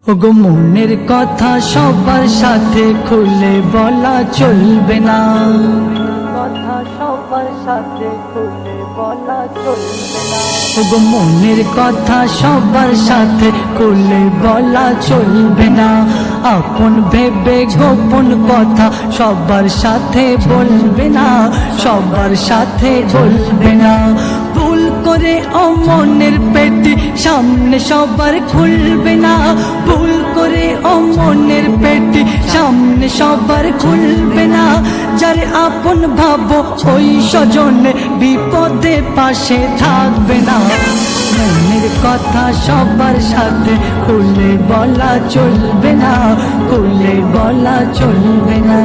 ওগো মনের কথা সবার সাথে খুলে বলা চলবে না, কথা সবার সাথে খুলে বলা চলবে না। ওগো মনের কথা সবার সাথে খুলে বলা চলবে না, আপন ভেবে গোপন কথা সবার সাথে বলবে না, সবার সাথে বলবে না। ভুল করে ও মনের পেটি সামনে সবার খুলবে না, ভুল করে ও মনের পেটি সামনে সবার খুলবে না। যার আপন ভাবো ওই স্বজনে বিপদে পাশে থাকবে না। মনের কথা সবার সাথে খুলে বলা চলবে না, খুলে বলা চলবে না।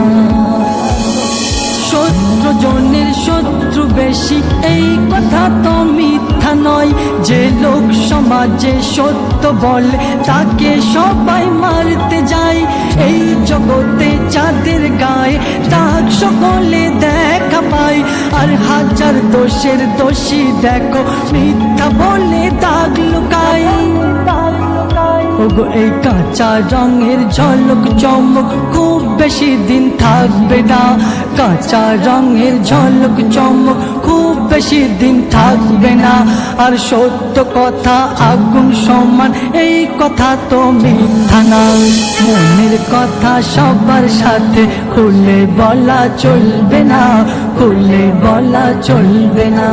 শত্রু জনের শত্রু বেশি এই কথা তো মিথ্যা নয়, যে লোক সমাজে সত্য বলে তাকে সবাই মারতে যায়। এই জগতে চাঁদের গায়ে দাগ সকলে দেখা পায়, আর হাজার দোষের দোষী দেখো মিথ্যা বলে দাগ লুকায়। ওগো এই কাঁচা রঙের ঝলক চমক খুব বেশি দিন থাকবে না, কাঁচা রঙের ঝলক চমক খুব বেশি দিন থাকবে না। আর সত্য কথা আগুন সমান এই কথা তো মিথ্যা না। মনের কথা সবার সাথে খুলে বলা চলবে না, খুলে বলা চলবে না।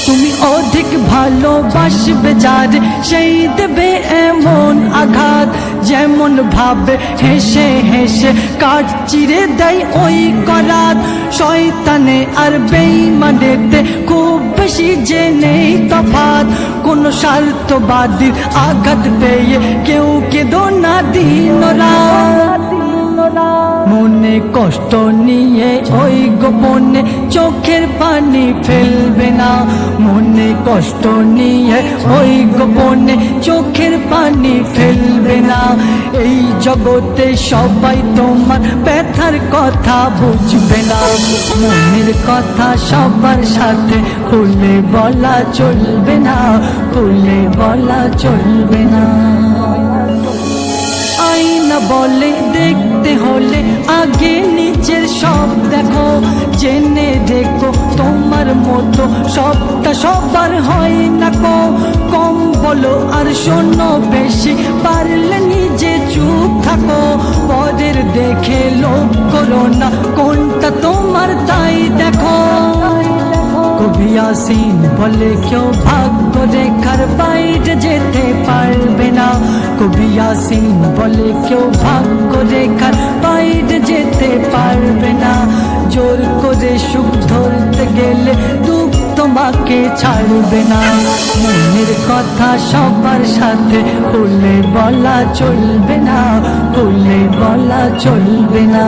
তুমি অধিক ভালোবাসবে যার সেই দেবে এমন আঘাত, যেমন ভাবে হেসে হেসে কাঠ চিরে দেয় ওই করাত। শয়তানে আর বেঈমানেতে খুব বেশি যে নেই তফাৎ, কোন স্বার্থবাদীর আঘাত পেয়ে কেউ কেঁদো না দিন রাত। মনে কষ্ট নিয়ে ওই গোপনে চোখের পানি ফেলবে না, মনে কষ্ট নিয়ে ওই গোপনে চোখের পানি ফেলবে না। এই জগতে সবাই তোমার ব্যথার কথা বুঝবে না। মনের কথা সবার সাথে খুলে বলা চলবে না, খুলে বলা চলবে না। আয়না বলে দেখতে হলে আগে নিজের সব দেখো, জেনে দেখো তোমার মতো সবটা সবার হয় না কো। কম বলো আর শোনো বেশি, পারলে নিজে চুপ থাকো। পরের দেখে লোভ করো না, কোনটা তোমার তাই দেখো। কবি ইয়াসিন বলে কেউ ভাগ্য রেখার বাইরে যেতে পারবে না, কবি ইয়াসিন বলে কেউ ভাগ্য রেখার বাইরে যেতে পারবে না। জোর করে সুখ ধরতে গেলে দুঃখ তোমাকে ছাড়বে না। মনের কথা সবার সাথে খুলে বলা চলবে না, খুলে বলা চলবে না।